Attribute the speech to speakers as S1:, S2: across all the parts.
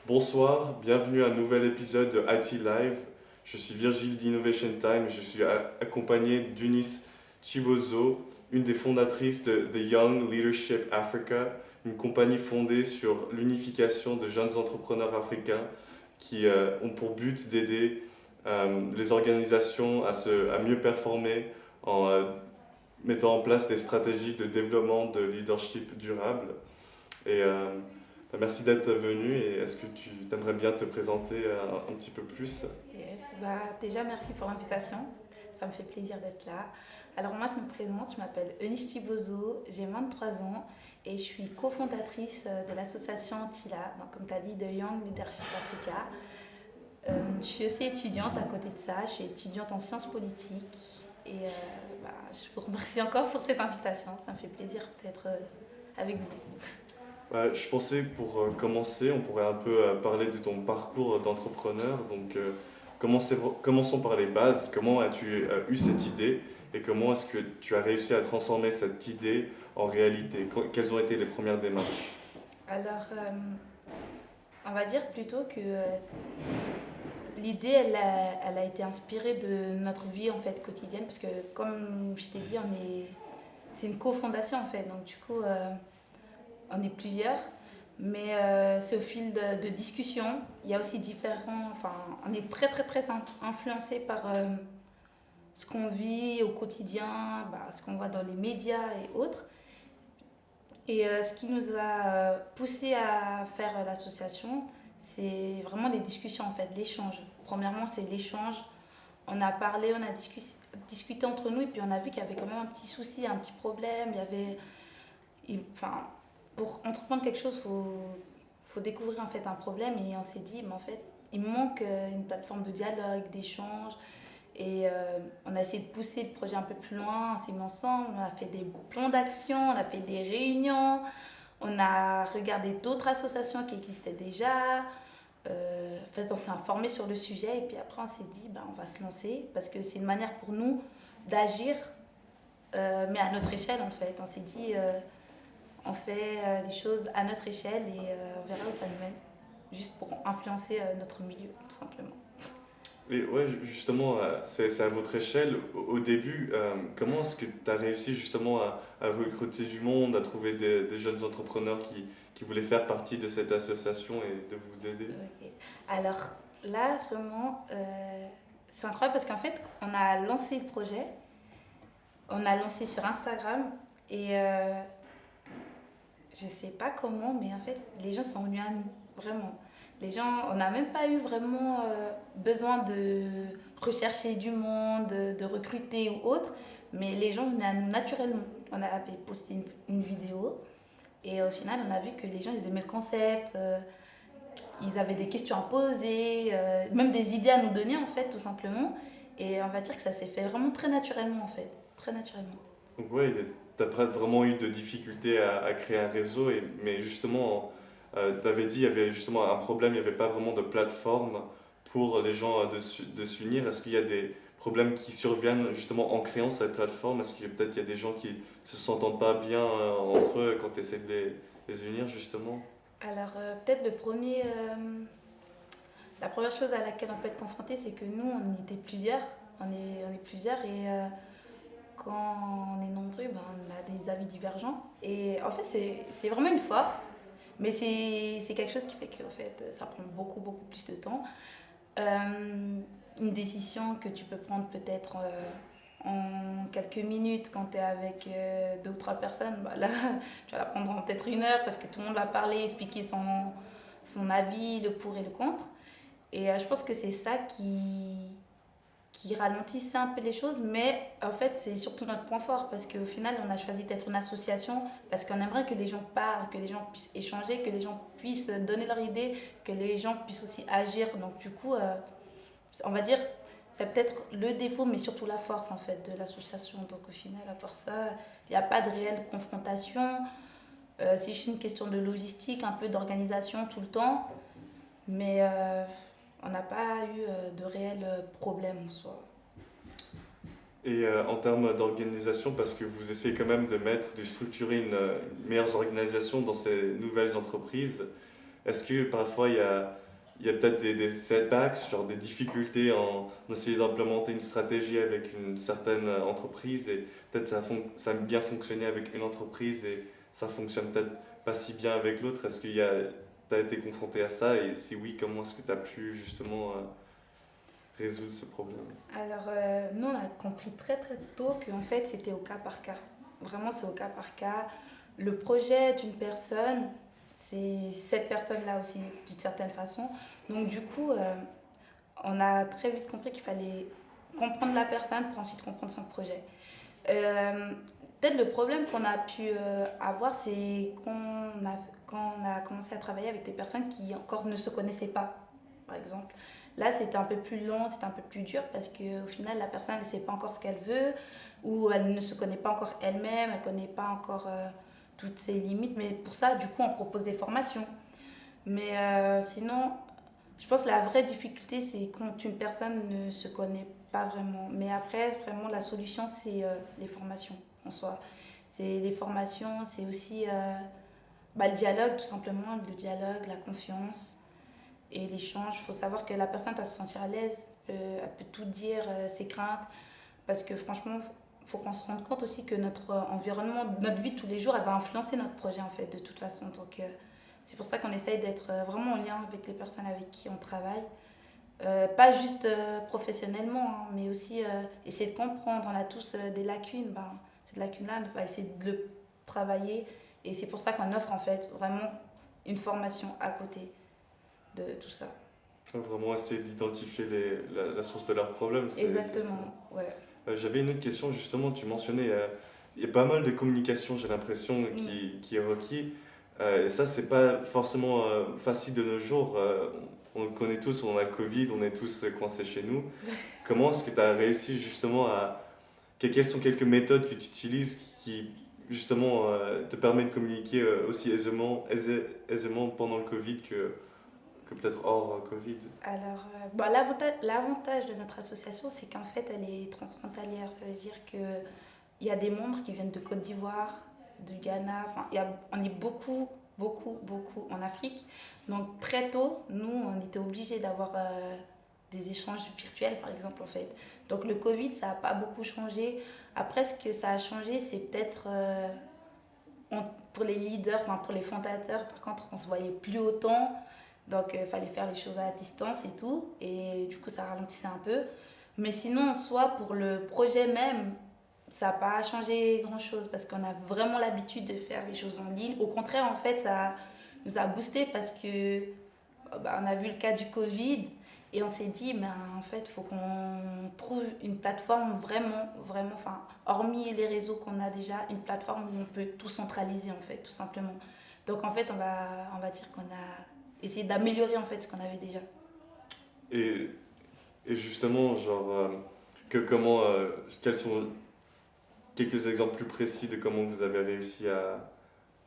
S1: Bonsoir, bienvenue à un nouvel épisode de IT Live. Je suis Virgile d'Innovation Time. Je suis accompagné d'Eunice Chibozo, une des fondatrices de The Young Leadership Africa, une compagnie fondée sur l'unification de jeunes entrepreneurs africains qui ont pour but d'aider les organisations à mieux performer en mettant en place des stratégies de développement de leadership durable. Et merci d'être venu et est-ce que tu aimerais bien te présenter un petit peu plus?
S2: Yes. Déjà, merci pour l'invitation. Ça me fait plaisir d'être là. Alors, moi, je me présente, je m'appelle Eunice Chibozo, j'ai 23 ans et je suis cofondatrice de l'association TILA, donc, comme tu as dit, de Young Leadership Africa. Je suis aussi étudiante à côté de ça, je suis étudiante en sciences politiques et je vous remercie encore pour cette invitation. Ça me fait plaisir d'être avec vous.
S1: Je pensais pour commencer, on pourrait un peu parler de ton parcours d'entrepreneur. Donc, commençons par les bases. Comment as-tu eu cette idée et comment est-ce que tu as réussi à transformer cette idée en réalité? Quelles ont été les premières démarches?
S2: Alors, on va dire plutôt que l'idée, elle a été inspirée de notre vie en fait quotidienne, parce que comme je t'ai dit, c'est une cofondation en fait. Donc du coup, on est plusieurs, mais c'est au fil de discussions. Il y a aussi différents. Enfin, on est très très très influencé par ce qu'on vit au quotidien, ce qu'on voit dans les médias et autres. Et ce qui nous a poussé à faire l'association, c'est vraiment des discussions en fait, l'échange. Premièrement, c'est l'échange. On a parlé, on a discuté entre nous et puis on a vu qu'il y avait quand même un petit souci, un petit problème. Enfin, pour entreprendre quelque chose, faut découvrir en fait un problème et on s'est dit, mais en fait, il manque une plateforme de dialogue, d'échange. Et on a essayé de pousser le projet un peu plus loin, on s'est mis ensemble, on a fait des plans d'action, on a fait des réunions, on a regardé d'autres associations qui existaient déjà. En fait, on s'est informé sur le sujet et puis après on s'est dit, on va se lancer parce que c'est une manière pour nous d'agir, mais à notre échelle en fait. On s'est dit, on fait les choses à notre échelle et on verra où ça nous mène, juste pour influencer notre milieu tout simplement.
S1: Et ouais, justement, c'est à votre échelle. Au début, comment est-ce que tu as réussi justement à recruter du monde, à trouver des jeunes entrepreneurs qui voulaient faire partie de cette association et de vous aider?
S2: Ok. Alors là, vraiment, c'est incroyable parce qu'en fait, on a lancé le projet, on a lancé sur Instagram et je sais pas comment, mais en fait, les gens sont venus à nous, vraiment. Les gens, on n'a même pas eu vraiment besoin de rechercher du monde, de recruter ou autre, mais les gens venaient à nous naturellement. On avait posté une vidéo et au final, on a vu que les gens, ils aimaient le concept, ils avaient des questions à poser, même des idées à nous donner, en fait, tout simplement. Et on va dire que ça s'est fait vraiment très naturellement, en fait. Très naturellement.
S1: Donc ouais, t'as pas vraiment eu de difficulté à créer un réseau, mais justement, t'avais dit il y avait justement un problème, il n'y avait pas vraiment de plateforme pour les gens de s'unir. Est-ce qu'il y a des problèmes qui surviennent justement en créant cette plateforme? Est-ce qu'il y a peut-être il y a des gens qui se s'entendent pas bien entre eux quand tu essaies de les unir justement?
S2: Alors, peut-être la première chose à laquelle on peut être confronté, c'est que nous, on était plusieurs. On est plusieurs et quand on est nombreux, on a des avis divergents. Et en fait, c'est vraiment une force, mais c'est quelque chose qui fait que en fait, ça prend beaucoup, beaucoup plus de temps. Une décision que tu peux prendre peut-être en quelques minutes quand tu es avec deux ou trois personnes, là, tu vas la prendre en peut-être une heure parce que tout le monde va parler, expliquer son avis, le pour et le contre. Et je pense que c'est ça qui ralentissait un peu les choses, mais en fait, c'est surtout notre point fort parce qu'au final, on a choisi d'être une association parce qu'on aimerait que les gens parlent, que les gens puissent échanger, que les gens puissent donner leurs idées, que les gens puissent aussi agir. Donc, du coup, on va dire, c'est peut-être le défaut, mais surtout la force en fait de l'association. Donc, au final, à part ça, il n'y a pas de réelle confrontation. C'est juste une question de logistique, un peu d'organisation tout le temps, mais on n'a pas eu de réels problèmes en soi.
S1: Et en termes d'organisation, parce que vous essayez quand même de structurer une meilleure organisation dans ces nouvelles entreprises, est-ce que parfois il y a peut-être des setbacks, genre des difficultés en essayant d'implémenter une stratégie avec une certaine entreprise et peut-être ça a bien fonctionné avec une entreprise et ça fonctionne peut-être pas si bien avec l'autre. Est-ce que tu as été confronté à ça et si oui, comment est-ce que tu as pu justement résoudre ce problème?
S2: Alors, nous, on a compris très très tôt qu'en fait, c'était au cas par cas. Vraiment, c'est au cas par cas. Le projet d'une personne, c'est cette personne-là aussi, d'une certaine façon. Donc, du coup, on a très vite compris qu'il fallait comprendre la personne pour ensuite comprendre son projet. Euh, Peut-être le problème qu'on a pu avoir, c'est quand on a commencé à travailler avec des personnes qui encore ne se connaissaient pas, par exemple. Là, c'était un peu plus long, c'était un peu plus dur parce qu'au final, la personne ne sait pas encore ce qu'elle veut ou elle ne se connaît pas encore elle-même, elle ne connaît pas encore toutes ses limites. Mais pour ça, du coup, on propose des formations. Mais sinon, je pense que la vraie difficulté, c'est quand une personne ne se connaît pas vraiment. Mais après, vraiment, la solution, c'est les formations en soi. C'est les formations, c'est aussi le dialogue, tout simplement, le dialogue, la confiance et l'échange. Il faut savoir que la personne doit se sentir à l'aise, elle peut tout dire, ses craintes, parce que franchement, il faut qu'on se rende compte aussi que notre environnement, notre vie de tous les jours, elle va influencer notre projet en fait, de toute façon. Donc, c'est pour ça qu'on essaye d'être vraiment en lien avec les personnes avec qui on travaille. Pas juste professionnellement, hein, mais aussi essayer de comprendre. On a tous des lacunes. Ben, ces lacunes-là, on va essayer de le travailler. Et c'est pour ça qu'on offre en fait vraiment une formation à côté de tout ça.
S1: Vraiment essayer d'identifier la source de leurs problèmes, c'est ça.
S2: Exactement, ouais.
S1: J'avais une autre question, justement, tu mentionnais, il y a pas mal de communication, j'ai l'impression,
S2: Mm.
S1: qui est requis. Et ça, c'est pas forcément facile de nos jours. On le connaît tous, on a le Covid, on est tous coincés chez nous. Comment est-ce que tu as réussi justement à... Quelles sont quelques méthodes que tu utilises qui justement te permettent de communiquer aussi aisément pendant le Covid que peut-être hors Covid?
S2: Alors, l'avantage de notre association, c'est qu'en fait, elle est transfrontalière. Ça veut dire qu'il y a des membres qui viennent de Côte d'Ivoire, du Ghana. Enfin, on est beaucoup, beaucoup, beaucoup en Afrique. Donc, très tôt, nous, on était obligés d'avoir des échanges virtuels, par exemple, en fait. Donc, le Covid, ça n'a pas beaucoup changé. Après, ce que ça a changé, c'est peut-être pour les leaders, enfin, pour les fondateurs, par contre, on se voyait plus autant. Donc, il fallait faire les choses à distance et tout. Et du coup, ça ralentissait un peu. Mais sinon, en soi, pour le projet même, ça n'a pas changé grand-chose parce qu'on a vraiment l'habitude de faire les choses en ligne. Au contraire, en fait, ça nous a boosté parce que on a vu le cas du Covid et on s'est dit, mais en fait, il faut qu'on trouve une plateforme vraiment, vraiment, enfin, hormis les réseaux qu'on a déjà, une plateforme où on peut tout centraliser, en fait, tout simplement. Donc, en fait, on va dire qu'on a essayé d'améliorer, en fait, ce qu'on avait déjà. C'est tout.
S1: Et, et justement, genre, comment, quels sont quelques exemples plus précis de comment vous avez réussi à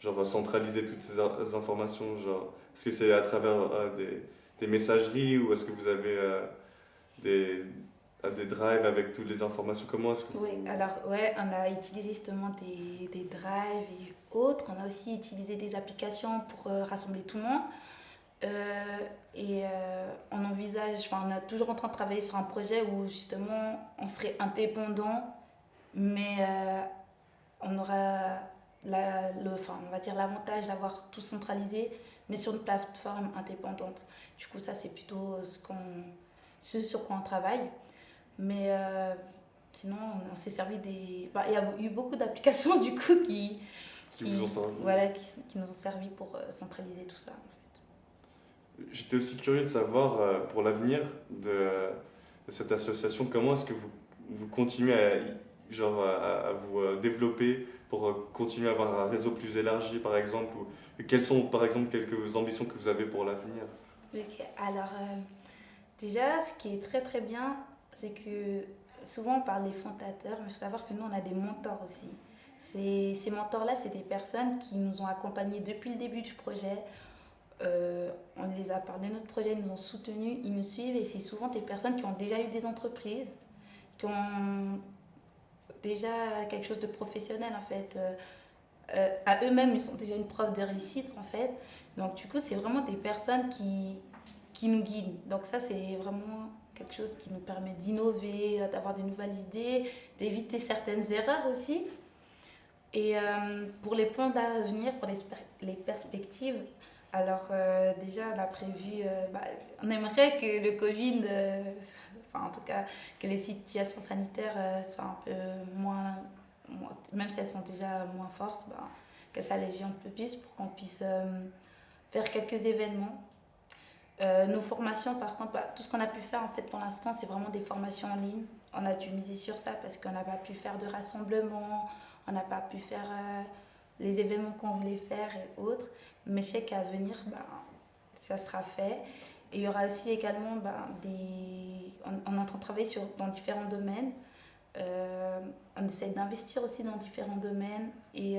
S1: genre, centraliser toutes ces informations? Genre, est-ce que c'est à travers des messageries ou est-ce que vous avez des, des drives avec toutes les informations? Comment est-ce que
S2: Oui,
S1: vous...
S2: alors, ouais, on a utilisé justement des drives et autres. On a aussi utilisé des applications pour rassembler tout le monde. On envisage, enfin, on est toujours en train de travailler sur un projet où justement on serait indépendant, mais on aura enfin, on va dire l'avantage d'avoir tout centralisé, mais sur une plateforme indépendante. Du coup, ça c'est plutôt ce sur quoi on travaille. Mais sinon, on s'est servi des. Bah, il y a eu beaucoup d'applications du coup
S1: qui vous ont servi?
S2: voilà, qui nous ont servi pour centraliser tout ça.
S1: J'étais aussi curieux de savoir pour l'avenir de cette association, comment est-ce que vous continuez genre, à vous développer pour continuer à avoir un réseau plus élargi par exemple, ou quelles sont par exemple quelques ambitions que vous avez pour l'avenir?
S2: Ok, alors déjà, ce qui est très très bien, c'est que souvent on parle des fondateurs, mais il faut savoir que nous on a des mentors aussi. Ces mentors-là, c'est des personnes qui nous ont accompagnés depuis le début du projet. On les a parlé de notre projet, ils nous ont soutenus, ils nous suivent et c'est souvent des personnes qui ont déjà eu des entreprises, qui ont déjà quelque chose de professionnel en fait. à eux-mêmes, ils sont déjà une preuve de réussite en fait. Donc du coup, c'est vraiment des personnes qui nous guident. Donc ça, c'est vraiment quelque chose qui nous permet d'innover, d'avoir de nouvelles idées, d'éviter certaines erreurs aussi. Et pour les plans d'avenir, pour les perspectives, alors déjà, on a prévu, on aimerait que le Covid, enfin en tout cas, que les situations sanitaires soient un peu même si elles sont déjà moins fortes, qu'elles s'allègent un peu plus pour qu'on puisse faire quelques événements. Nos formations, par contre, tout ce qu'on a pu faire en fait pour l'instant, c'est vraiment des formations en ligne. On a dû miser sur ça parce qu'on n'a pas pu faire de rassemblement, on n'a pas pu faire les événements qu'on voulait faire et autres. Mais je sais qu'à venir, ça sera fait. Et il y aura aussi également on est en train de travailler dans différents domaines. On essaie d'investir aussi dans différents domaines et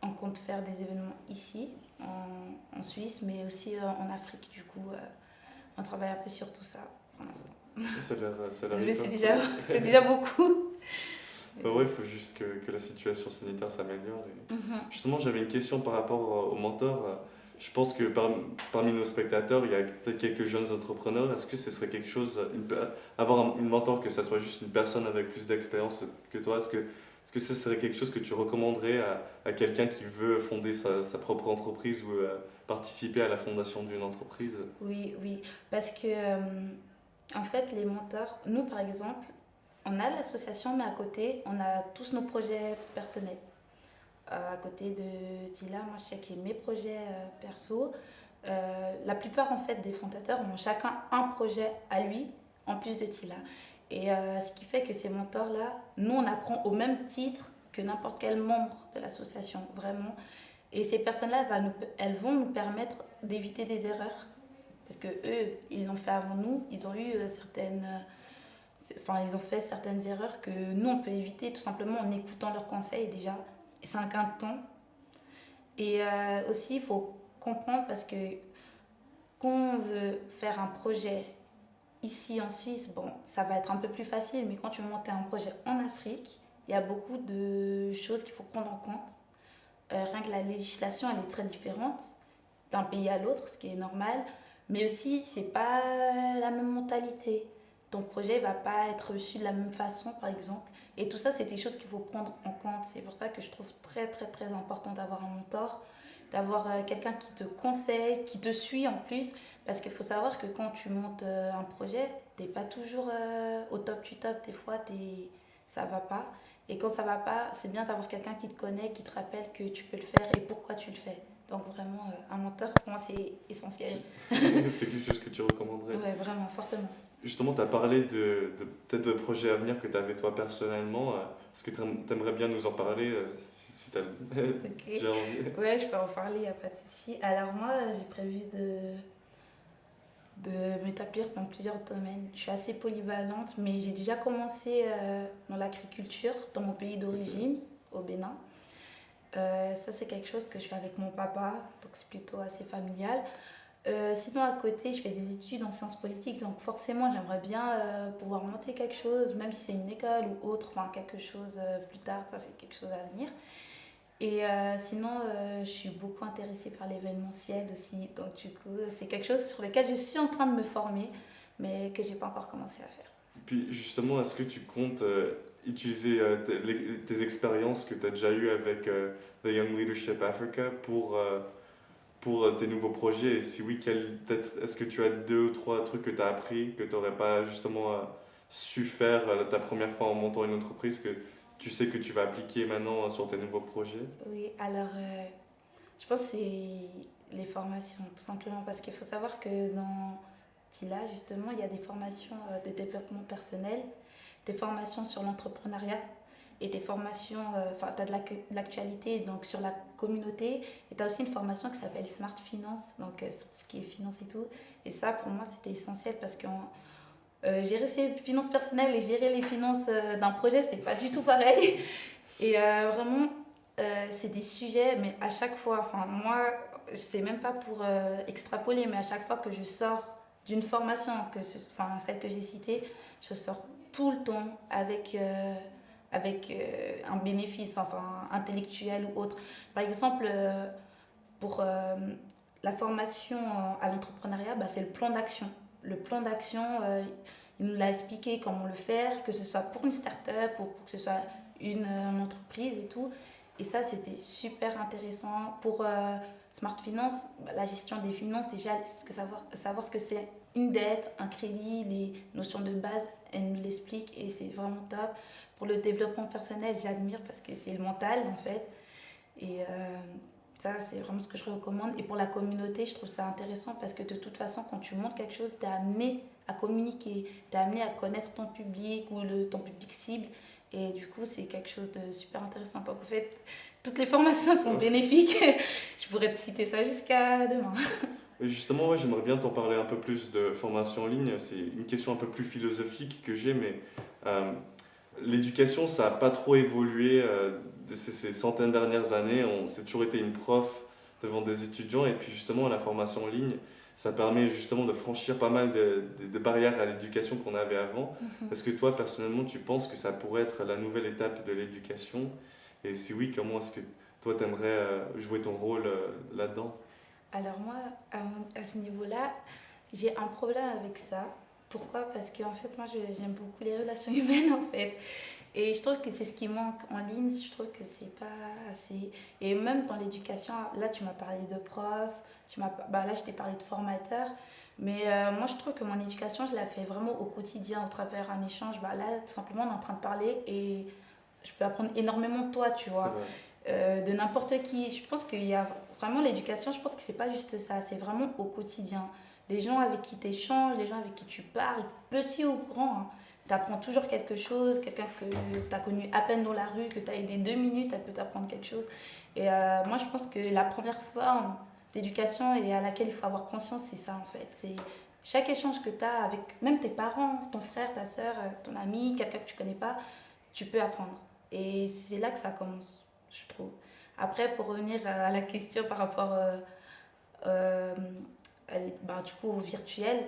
S2: on compte faire des événements ici, en Suisse, mais aussi en Afrique. Du coup, on travaille un peu sur tout ça pour l'instant.
S1: Ça a l'air
S2: Mais
S1: hyper cool.
S2: c'est déjà beaucoup.
S1: Ouais, il faut juste que la situation sanitaire s'améliore.
S2: Mhm.
S1: Justement, j'avais une question par rapport au mentor. Je pense que parmi nos spectateurs, il y a peut-être quelques jeunes entrepreneurs. Est-ce que ce serait quelque chose, avoir une mentor, que ça soit juste une personne avec plus d'expérience que toi, est-ce que ce serait quelque chose que tu recommanderais à quelqu'un qui veut fonder sa propre entreprise ou participer à la fondation d'une entreprise?
S2: Oui, oui. Parce que, en fait, les mentors, nous par exemple, on a l'association, mais à côté, on a tous nos projets personnels. À côté de Tila, moi je sais que j'ai mes projets perso. La plupart en fait des fondateurs ont chacun un projet à lui en plus de Tila. Et ce qui fait que ces mentors-là, nous on apprend au même titre que n'importe quel membre de l'association, vraiment. Et ces personnes-là, elles vont nous permettre d'éviter des erreurs. Parce que eux, ils l'ont fait avant nous, ils ont eu ils ont fait certaines erreurs que nous on peut éviter tout simplement en écoutant leurs conseils déjà. Et c'est un gain de temps. Et aussi, il faut comprendre parce que quand on veut faire un projet ici en Suisse, ça va être un peu plus facile, mais quand tu veux monter un projet en Afrique, il y a beaucoup de choses qu'il faut prendre en compte. Rien que la législation, elle est très différente d'un pays à l'autre, ce qui est normal, mais aussi, c'est pas la même mentalité. Ton projet va pas être reçu de la même façon, par exemple. Et tout ça, c'est des choses qu'il faut prendre en compte. C'est pour ça que je trouve très, très, très important d'avoir un mentor, d'avoir quelqu'un qui te conseille, qui te suit en plus. Parce qu'il faut savoir que quand tu montes un projet, t'es pas toujours au top du top. Des fois, ça va pas. Et quand ça va pas, c'est bien d'avoir quelqu'un qui te connaît, qui te rappelle que tu peux le faire et pourquoi tu le fais. Donc vraiment, un mentor, pour moi, c'est essentiel.
S1: C'est quelque chose que tu recommanderais?
S2: Ouais, vraiment, fortement.
S1: Justement, tu as parlé peut-être de projets à venir que tu avais toi personnellement. Est-ce que tu aimerais bien nous en parler si tu as
S2: Ok.
S1: déjà envie?
S2: Ouais, je peux en parler, il n'y a pas de souci. Alors moi, j'ai prévu de m'établir dans plusieurs domaines. Je suis assez polyvalente, mais j'ai déjà commencé dans l'agriculture, dans mon pays d'origine, au Bénin. Ça, c'est quelque chose que je fais avec mon papa, donc c'est plutôt assez familial. Sinon, à côté, je fais des études en sciences politiques, donc forcément, j'aimerais bien pouvoir monter quelque chose, même si c'est une école ou autre, enfin quelque chose plus tard, ça c'est quelque chose à venir. Et sinon, je suis beaucoup intéressée par l'événementiel aussi, donc du coup, c'est quelque chose sur lequel je suis en train de me former, mais que j'ai pas encore commencé à faire.
S1: Puis justement, est-ce que tu comptes utiliser tes expériences que tu as déjà eues avec The Young Leadership Africa pour tes nouveaux projets? Et si oui, est-ce que tu as 2 ou 3 trucs que tu as appris, que tu n'aurais pas justement su faire ta première fois en montant une entreprise, que tu sais que tu vas appliquer maintenant sur tes nouveaux projets?
S2: Oui, alors je pense que c'est les formations, tout simplement, parce qu'il faut savoir que dans TILA, justement, il y a des formations de développement personnel, des formations sur l'entrepreneuriat et des formations, tu as de l'actualité donc sur la communauté, et tu as aussi une formation qui s'appelle Smart Finance, donc sur ce qui est finance et tout. Et ça, pour moi, c'était essentiel parce que gérer ses finances personnelles et gérer les finances d'un projet, c'est pas du tout pareil. Et vraiment, c'est des sujets, mais à chaque fois, enfin moi, je sais même pas pour extrapoler, mais à chaque fois que je sors d'une formation, celle que j'ai citée, je sors tout le temps avec avec un bénéfice, enfin, intellectuel ou autre. Par exemple, pour la formation à l'entrepreneuriat, bah, c'est le plan d'action. Le plan d'action, il nous l'a expliqué comment le faire, que ce soit pour une start-up ou pour que ce soit une entreprise et tout. Et ça, c'était super intéressant. Pour Smart Finance, bah, la gestion des finances, déjà, savoir ce que c'est une dette, un crédit, les notions de base, elle nous l'explique et c'est vraiment top. Pour le développement personnel, j'admire parce que c'est le mental en fait. Et ça, c'est vraiment ce que je recommande. Et pour la communauté, je trouve ça intéressant parce que de toute façon, quand tu montres quelque chose, tu es amené à communiquer, tu es amené à connaître ton public ou ton public cible. Et du coup, c'est quelque chose de super intéressant. Donc, en fait, toutes les formations sont bénéfiques. Je pourrais te citer ça jusqu'à demain.
S1: Et justement, ouais, j'aimerais bien t'en parler un peu plus de formation en ligne. C'est une question un peu plus philosophique que j'ai, mais l'éducation, ça n'a pas trop évolué ces centaines de dernières années. C'est toujours été une prof devant des étudiants. Et puis justement, la formation en ligne, ça permet justement de franchir pas mal de barrières à l'éducation qu'on avait avant. Est-ce que toi, personnellement, tu penses que ça pourrait être la nouvelle étape de l'éducation? Et si oui, comment est-ce que toi, tu aimerais jouer ton rôle là-dedans?
S2: Alors moi, à ce niveau-là, j'ai un problème avec ça. Pourquoi? Parce que en fait, moi, j'aime beaucoup les relations humaines, en fait. Et je trouve que c'est ce qui manque en ligne. Je trouve que c'est pas assez. Et même dans l'éducation, là, tu m'as parlé de prof, bah, là, je t'ai parlé de formateur. Mais moi, je trouve que mon éducation, je la fais vraiment au quotidien, au travers un échange. Bah, là, tout simplement, on est en train de parler et je peux apprendre énormément de toi, tu vois. De n'importe qui. Je pense qu'il y a vraiment l'éducation, je pense que c'est pas juste ça, c'est vraiment au quotidien. Les gens avec qui tu échanges, les gens avec qui tu parles, petit ou grand, hein, tu apprends toujours quelque chose, quelqu'un que tu as connu à peine dans la rue, que tu as aidé 2 minutes, elle peut t'apprendre quelque chose. Et moi, je pense que la première forme d'éducation et à laquelle il faut avoir conscience, c'est ça en fait. C'est chaque échange que tu as avec même tes parents, ton frère, ta soeur, ton ami, quelqu'un que tu connais pas, tu peux apprendre. Et c'est là que ça commence, je trouve. Après, pour revenir à la question par rapport euh, du coup, au virtuel,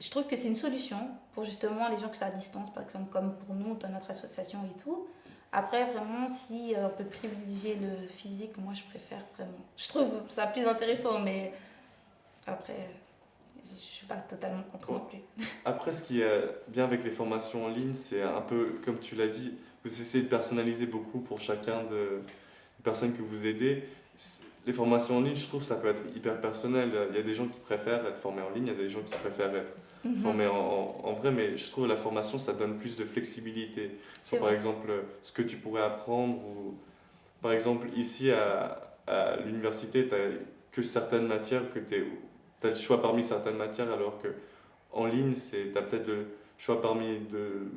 S2: je trouve que c'est une solution pour justement les gens qui sont à distance, par exemple, comme pour nous dans notre association et tout. Après, vraiment, si on peut privilégier le physique, moi je préfère vraiment. Je trouve ça plus intéressant, mais après, je ne suis pas totalement contre non plus.
S1: Après, ce qui est bien avec les formations en ligne, c'est un peu, comme tu l'as dit, vous essayez de personnaliser beaucoup pour chacun des personnes que vous aidez. Les formations en ligne, je trouve que ça peut être hyper personnel. Il y a des gens qui préfèrent être formés en ligne, il y a des gens qui préfèrent être formés en vrai, mais je trouve que la formation, ça donne plus de flexibilité. Sur, par exemple, ce que tu pourrais apprendre, ou par exemple, ici à l'université, tu n'as que certaines matières, que tu as le choix parmi certaines matières, alors que en ligne, tu as peut-être le choix parmi de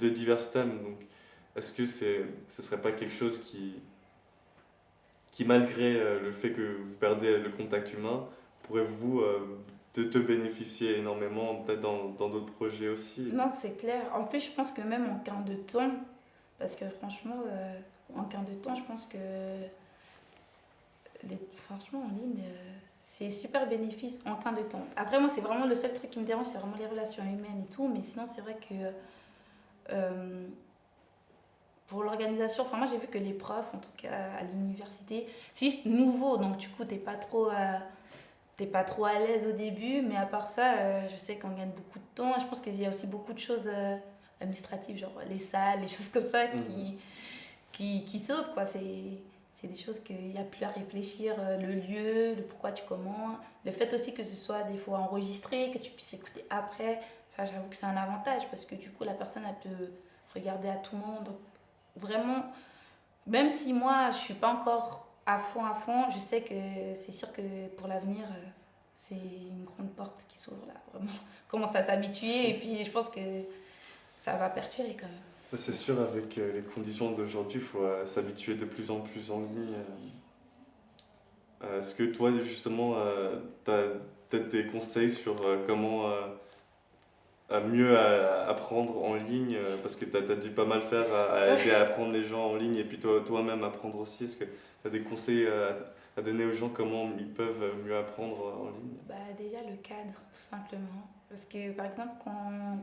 S1: divers thèmes. Donc, est-ce que ce serait pas quelque chose qui malgré le fait que vous perdez le contact humain, pourrait vous te bénéficier énormément, peut-être dans d'autres projets aussi?
S2: Non, c'est clair. En plus, je pense que même en gain de temps, parce que franchement, en gain de temps, je pense que franchement, en ligne, c'est super bénéfice en gain de temps. Après, moi, c'est vraiment le seul truc qui me dérange, c'est vraiment les relations humaines et tout. Mais sinon, c'est vrai que pour l'organisation, enfin, moi, j'ai vu que les profs, en tout cas à l'université, c'est juste nouveau. Donc, du coup, t'es pas trop à l'aise au début. Mais à part ça, je sais qu'on gagne beaucoup de temps. Je pense qu'il y a aussi beaucoup de choses administratives, genre les salles, les choses comme ça qui sautent, quoi. C'est des choses qu'il n'y a plus à réfléchir, le lieu, le pourquoi tu comment. Le fait aussi que ce soit des fois enregistré, que tu puisses écouter après, ça j'avoue que c'est un avantage parce que du coup la personne elle peut regarder à tout moment. Donc vraiment, même si moi je suis pas encore à fond, je sais que c'est sûr que pour l'avenir, c'est une grande porte qui s'ouvre là, vraiment. On commence à s'habituer et puis je pense que ça va perdurer quand même.
S1: C'est sûr, avec les conditions d'aujourd'hui, il faut s'habituer de plus en plus en ligne. Est-ce que toi, justement, tu as peut-être des conseils sur comment à mieux apprendre en ligne, parce que tu as dû pas mal faire à aider à apprendre les gens en ligne et puis toi-même apprendre aussi. Est-ce que tu as des conseils à donner aux gens comment ils peuvent mieux apprendre en ligne?
S2: Bah, déjà le cadre, tout simplement. Parce que par exemple, quand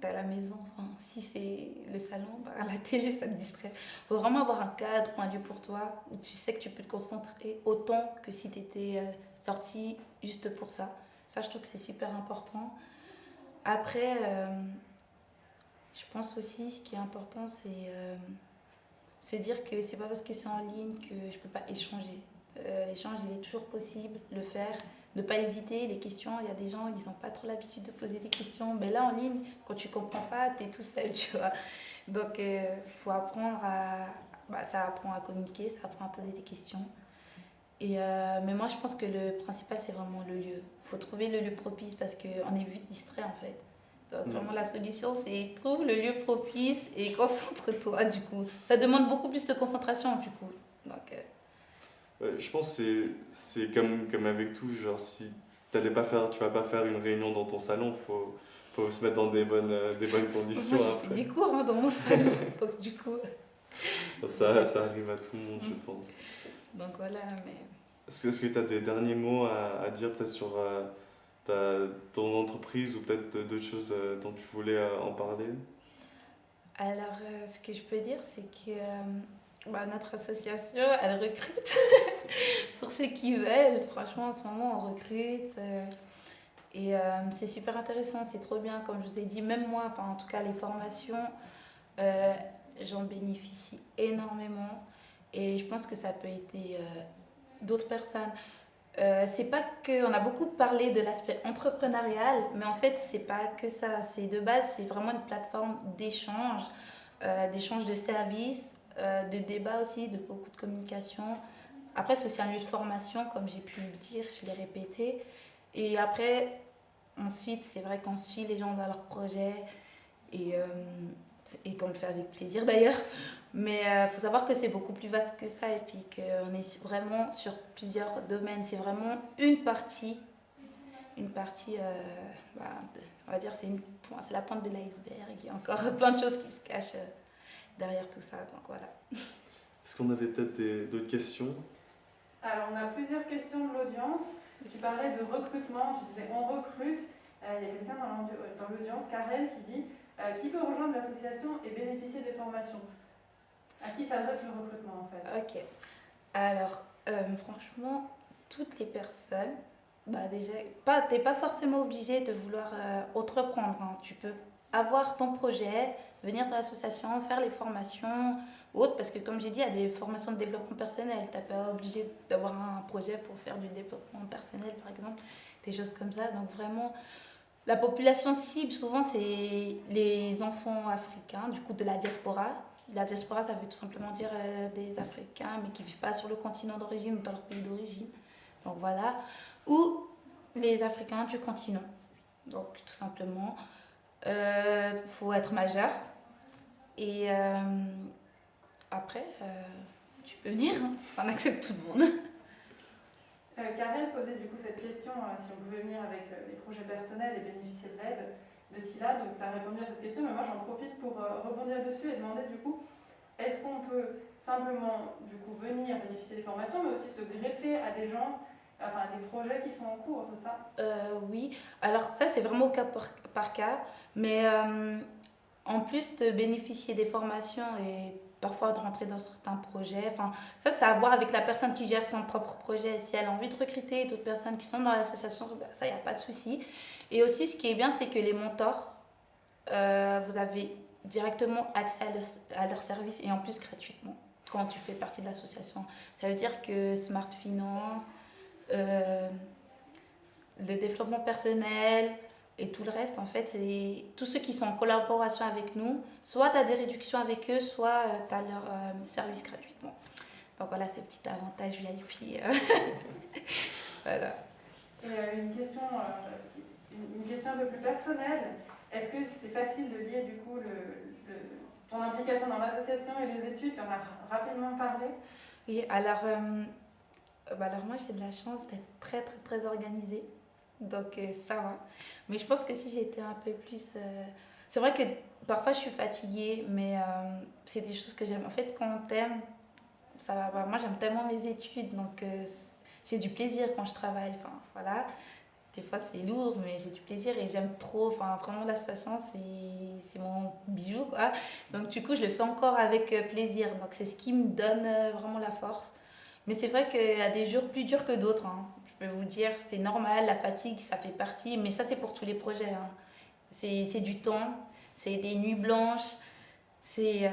S2: tu tu es à la maison, enfin, si c'est le salon, bah, la télé, ça te distrait. Il faut vraiment avoir un cadre ou un lieu pour toi où tu sais que tu peux te concentrer autant que si tu étais sorti juste pour ça. Ça, je trouve que c'est super important. Après, je pense aussi, ce qui est important, c'est se dire que c'est pas parce que c'est en ligne que je peux pas échanger. L'échange, il est toujours possible, le faire. Ne pas hésiter, les questions, il y a des gens, ils n'ont pas trop l'habitude de poser des questions. Mais là, en ligne, quand tu comprends pas, tu es tout seul, tu vois. Donc, faut apprendre à... Bah, ça apprend à communiquer, ça apprend à poser des questions. Mais moi, je pense que le principal, c'est vraiment le lieu. Il faut trouver le lieu propice parce qu'on est vite distrait, en fait. Donc, vraiment, la solution, c'est trouve le lieu propice et concentre-toi, du coup. Ça demande beaucoup plus de concentration, du coup. Donc,
S1: Ouais, je pense que c'est comme avec tout, genre si tu vas pas faire une réunion dans ton salon, faut se mettre dans des bonnes conditions
S2: moi, j'ai fait
S1: après.
S2: des cours hein, dans mon salon. Donc, du coup,
S1: Ça arrive à tout le monde, je
S2: Mm.
S1: pense.
S2: donc voilà. Mais...
S1: Est-ce que tu as des derniers mots à dire peut-être sur ton entreprise ou peut-être d'autres choses dont tu voulais en parler?
S2: Alors, ce que je peux dire, c'est que bah, notre association, elle recrute pour ceux qui veulent. Franchement, en ce moment, on recrute. C'est super intéressant, c'est trop bien. Comme je vous ai dit, même moi, enfin, en tout cas, les formations, euh, j'en bénéficie énormément. Et je pense que ça peut aider d'autres personnes. C'est pas que on a beaucoup parlé de l'aspect entrepreneurial, mais en fait c'est pas que ça. C'est de base c'est vraiment une plateforme d'échange de services, de débat aussi, de beaucoup de communication. Après c'est aussi un lieu de formation comme j'ai pu le dire, je l'ai répété. Et après ensuite c'est vrai qu'on suit les gens dans leurs projets et et qu'on le fait avec plaisir d'ailleurs. Mais il faut savoir que c'est beaucoup plus vaste que ça et puis qu'on est vraiment sur plusieurs domaines. C'est vraiment une partie bah, on va dire c'est la pointe de l'iceberg. Il y a encore plein de choses qui se cachent derrière tout ça. Donc voilà.
S1: Est-ce qu'on avait peut-être d'autres questions?
S3: Alors, on a plusieurs questions de l'audience. Tu parlais de recrutement, tu disais on recrute. Il y a quelqu'un dans l'audience, Karel, qui dit qui peut rejoindre l'association et bénéficier des formations? À qui s'adresse le recrutement en fait?
S2: Ok. Alors, franchement, toutes les personnes, bah déjà, t'es pas forcément obligé de vouloir entreprendre. Hein. Tu peux avoir ton projet, venir dans l'association, faire les formations ou autres, parce que comme j'ai dit, il y a des formations de développement personnel. T'es pas obligé d'avoir un projet pour faire du développement personnel, par exemple, des choses comme ça. Donc vraiment, la population cible, souvent, c'est les enfants africains, du coup, de la diaspora. La diaspora, ça veut tout simplement dire des Africains, mais qui ne vivent pas sur le continent d'origine ou dans leur pays d'origine. Donc voilà. Ou les Africains du continent. Donc tout simplement, faut être majeur. Et après, tu peux venir, hein. On accepte tout le monde.
S3: Karel posait du coup cette question si on pouvait venir avec les projets personnels et bénéficier de l'aide de SILA. Donc tu as répondu à cette question, mais moi j'en profite pour rebondir dessus et demander du coup est-ce qu'on peut simplement du coup venir bénéficier des formations, mais aussi se greffer à des gens, enfin à des projets qui sont en cours, c'est ça?
S2: Oui, alors ça c'est vraiment au cas par cas, mais en plus de bénéficier des formations et parfois de rentrer dans certains projets, enfin ça c'est à voir avec la personne qui gère son propre projet. Si elle a envie de recruter d'autres personnes qui sont dans l'association, bah, ça il n'y a pas de souci. Et aussi ce qui est bien c'est que les mentors, vous avez directement accès à leur service et en plus gratuitement quand tu fais partie de l'association. Ça veut dire que Smart Finance, euh, le développement personnel et tout le reste, en fait, c'est tous ceux qui sont en collaboration avec nous, soit tu as des réductions avec eux, soit tu as leur service gratuitement. Donc voilà, ces petits avantages VIP. Voilà.
S3: Et une question un peu plus personnelle. Est-ce que c'est facile de lier du coup ton implication dans l'association et les études? Tu en as rapidement parlé.
S2: Et alors, alors moi j'ai de la chance d'être très très très organisée. Donc ça va. Mais je pense que si j'étais un peu plus... C'est vrai que parfois je suis fatiguée, mais c'est des choses que j'aime. En fait, quand on t'aime, ça va pas. Moi j'aime tellement mes études, donc j'ai du plaisir quand je travaille. Enfin voilà. des fois c'est lourd, mais j'ai du plaisir et j'aime trop. Enfin, vraiment, l'association, c'est mon bijou, quoi. Donc, du coup, je le fais encore avec plaisir. Donc, c'est ce qui me donne vraiment la force. Mais c'est vrai qu'il y a des jours plus durs que d'autres, hein. Je peux vous dire, c'est normal, la fatigue, ça fait partie. Mais ça, c'est pour tous les projets, hein. C'est du temps, c'est des nuits blanches, c'est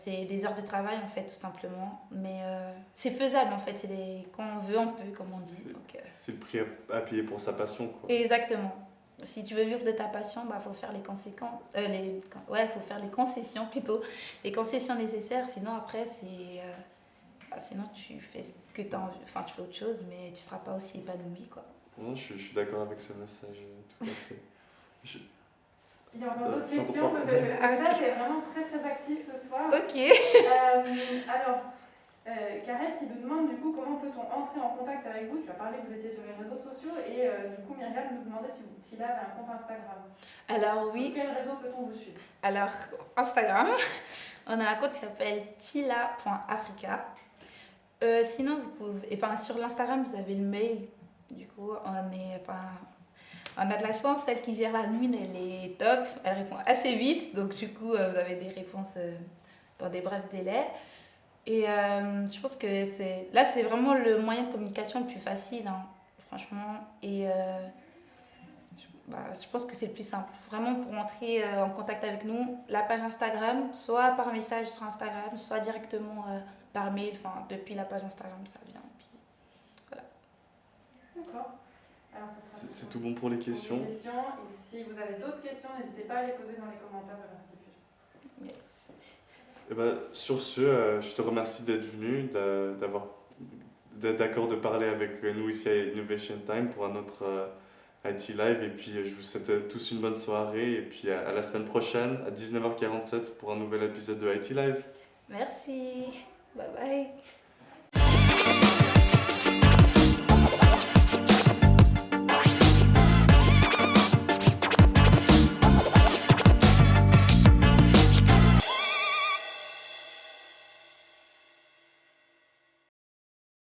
S2: des heures de travail, en fait, tout simplement. Mais c'est faisable, en fait. Quand on veut, on peut, comme on dit. Donc,
S1: C'est le prix à payer pour sa passion, quoi.
S2: exactement. Si tu veux vivre de ta passion, bah faut faire les conséquences, faut faire les concessions plutôt, les concessions nécessaires. Sinon après sinon tu fais ce que tu as envie, enfin tu fais autre chose, mais tu seras pas aussi épanoui, quoi.
S1: Non, je suis d'accord avec ce message, tout à fait.
S3: Il y a encore d'autres questions parce que Jade est vraiment très très active ce soir.
S2: Ok.
S3: Alors, Karel qui nous demande du coup comment peut-on entrer en contact avec vous. Tu as parlé que vous étiez sur les réseaux sociaux et du coup Myriam nous demandait si Tila avait un compte Instagram.
S2: Alors oui.
S3: Sur quel réseau peut-on vous suivre?
S2: Alors Instagram, on a un compte qui s'appelle tila.africa. Sinon vous pouvez, enfin sur l'Instagram vous avez le mail. Du coup on a de la chance, celle qui gère l'admin elle est top, elle répond assez vite, donc du coup vous avez des réponses dans des brefs délais. Et je pense que c'est vraiment le moyen de communication le plus facile, hein, franchement. Et je pense que c'est le plus simple. Vraiment, pour entrer en contact avec nous, la page Instagram, soit par message sur Instagram, soit directement par mail. Enfin, depuis la page Instagram, ça vient. Et puis, voilà.
S3: D'accord.
S1: C'est tout bon pour les questions.
S3: Et si vous avez d'autres questions, n'hésitez pas à les poser dans les commentaires de la diffusion.
S2: Yes.
S1: Et ben, sur ce, je te remercie d'être venu, d'être d'accord de parler avec nous ici à Innovation Time pour un autre IT Live. Et puis, je vous souhaite tous une bonne soirée. Et puis, à la semaine prochaine, à 19h47 pour un nouvel épisode de IT Live.
S2: Merci. Bye bye.